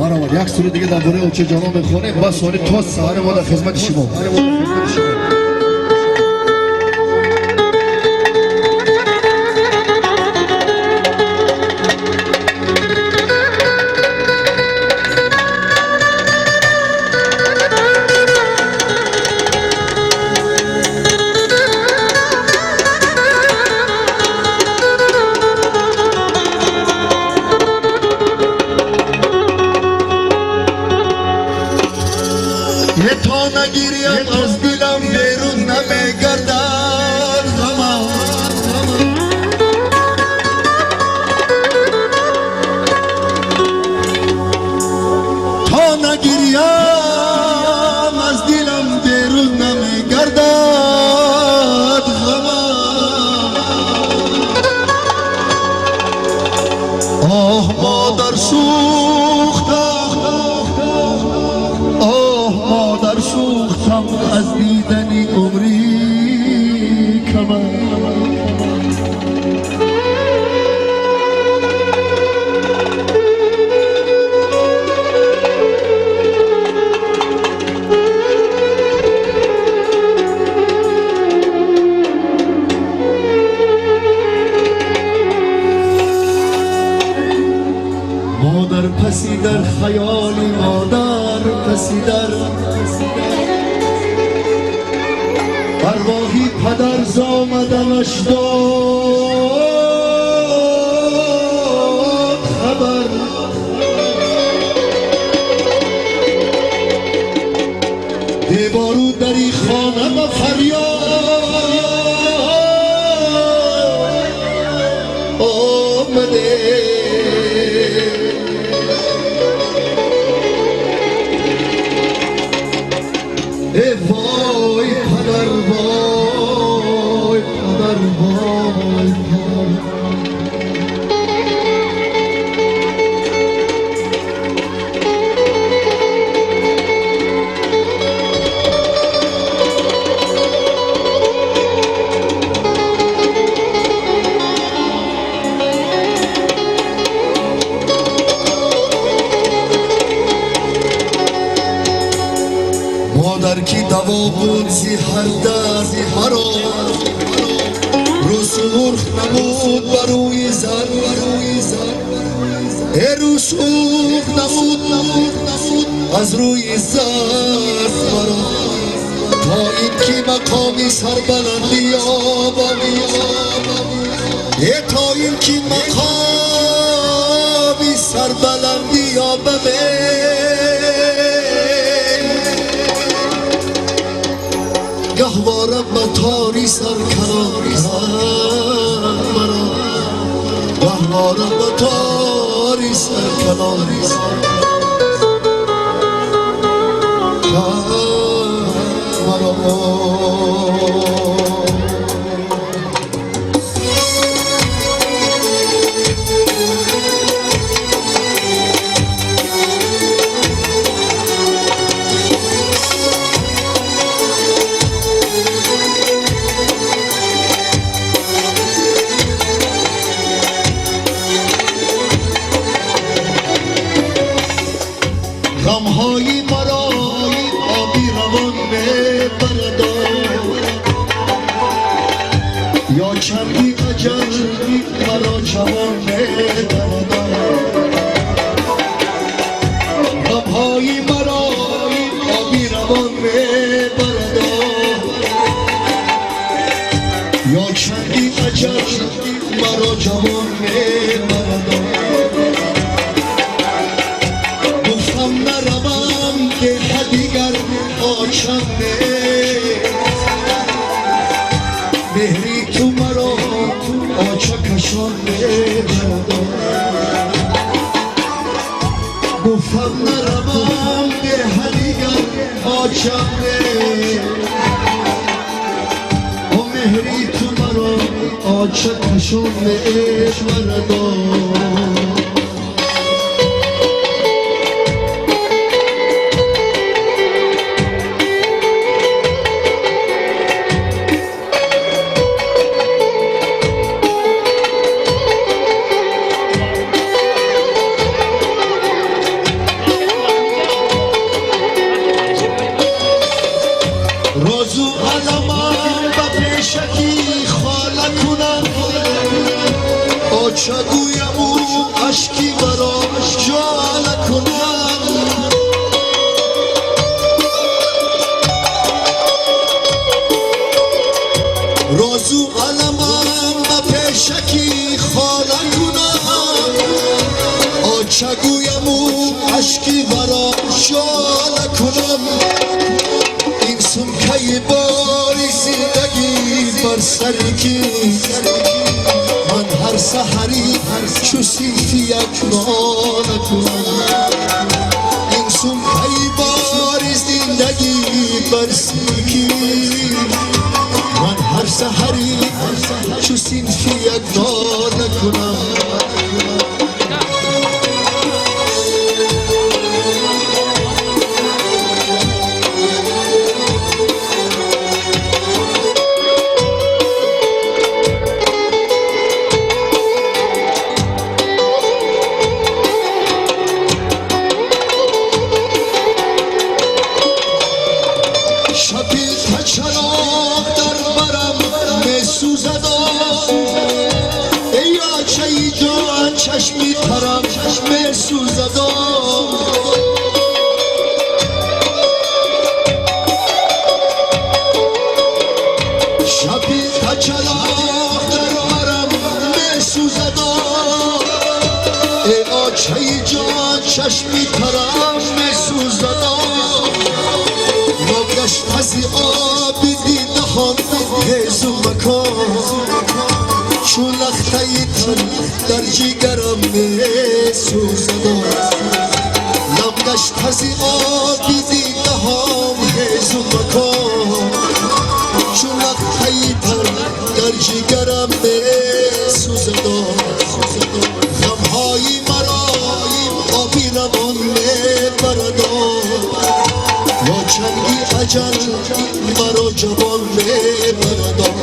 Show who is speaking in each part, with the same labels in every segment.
Speaker 1: برابر یک سوره دیگه درباره اوچه جانا میخونیم بس سوری تا سحر ما در خدمت شما.
Speaker 2: تا نگیریم از دلم بیرون نمیگردد غمم تا نگیریم از دلم بیرون نمیگردد غمم آه مادر سوختم مادر سوختم از دیدنی عمری کمم مادر پسی در خیالی مادر پسی در ارواحی پدر زامدنش داد خبر دیوارو دری خانه و فریاد آمده ای وای پدر وای پدر وای مادر کی دوا بود هر درد مرا رو سرخ نمود بروی زن رو سرخ نمود از روی زن مرا تا این کی مقامی سربلندی یابم تا این کی مقامی سربلندی یابم گهوارم تاری سر کنار مرا گهوارم تاری سر کنار مرا غمهای مرا آبی روان ببردار یا چندی اجل مرا جوان ببردار غمهای مرا آبی روان ببردار یا چندی اجل مرا جوان ببردار نروم که دیگر آشنده مهری تو مرا آچه کشانده گفتم نروم که دیگر آشنده و مهری تو مرا آچه کشانده چگویم او عشقی براش جا نکنم رازو علمم و پیشکی خانه کنم چگویم او عشقی براش جا نکنم این سمکه باری زندگی بر سرکی من هر سحری چو سیفی یک نان کنم این سمکه باری زندگی بر سرکی من هر سحری چو سیفی یک نان کنم چشمی ترم چشم سوزدم شبی تچلاق در برم میسوزدم ای آچه جان چشمی ترم میسوزدم نگشت از آبی دیدهان هیزو مکان چون لختهی تن در جیگرم میسوزدم نگشت از آبی دیدهان هیزو مکان چون لختهی تن در جیگرم میسوزدم غمهای مرا آبی روان میبردم یا چندی اجل مرا جوان میبردم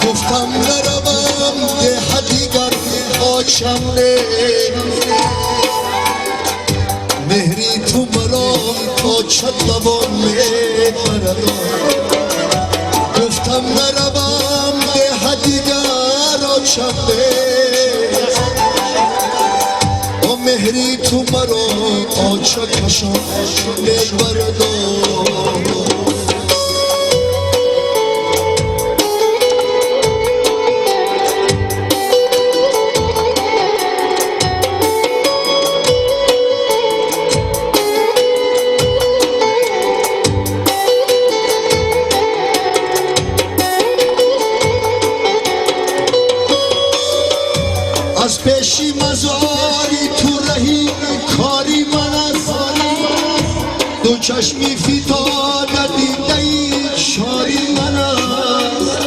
Speaker 2: گفتم نروم ده دیگر آچم نه مهری تو مرا آچت لبان میبردم گفتم نروم ده دیگر آچم نه مهری تو مرا آچت کشان میبردم از پیشی مزاری تو رهی کاری من است دو چشمی فتاد دیده ای شاری من است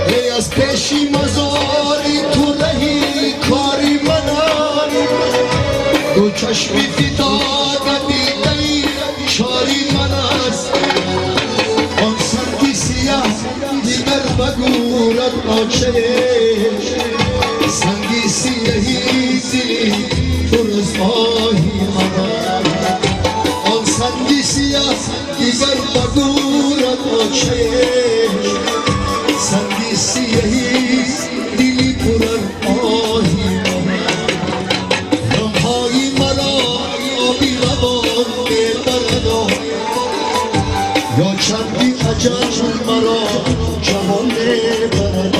Speaker 2: ای از پیشی مزاری تو رهی کاری من است دو چشمی فتاد دیده ای شاری من است دیگر بگورد آچه سنگی سیهی دلی پر از آهی من آن سنگی سیاه دیگر بگورد آچه سنگی سیهی دلی پر از آهی من غمهای مرا آبی روان میبردم یا چندی اجل مرا جوان میبردم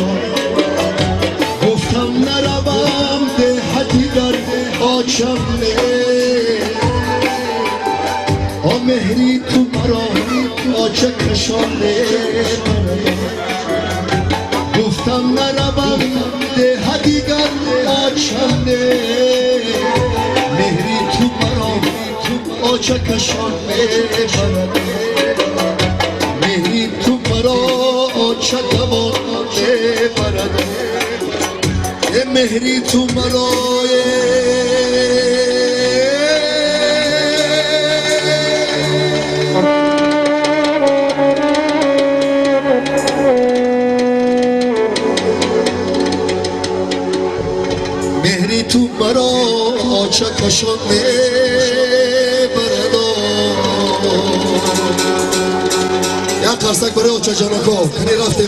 Speaker 2: گفتم نروم ده دیگر آچم نه مهری تو مرا آچه کشان میبردم گفتم نروم ده دیگر آچم نه مهری تو مرا آچه کشان میبردم مهری تو مرا آچه دوان میبردم مهری تو مرا مهری تو مرا آچه کشان میبردم
Speaker 1: قرصک برای اوچه جانکو کنی رفتیم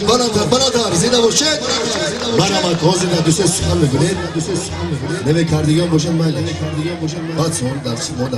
Speaker 1: بلاتر زیده باشد برامت حاضر دوسته سخن بگونید نوی کردگان باشن مایل بات سون در مورد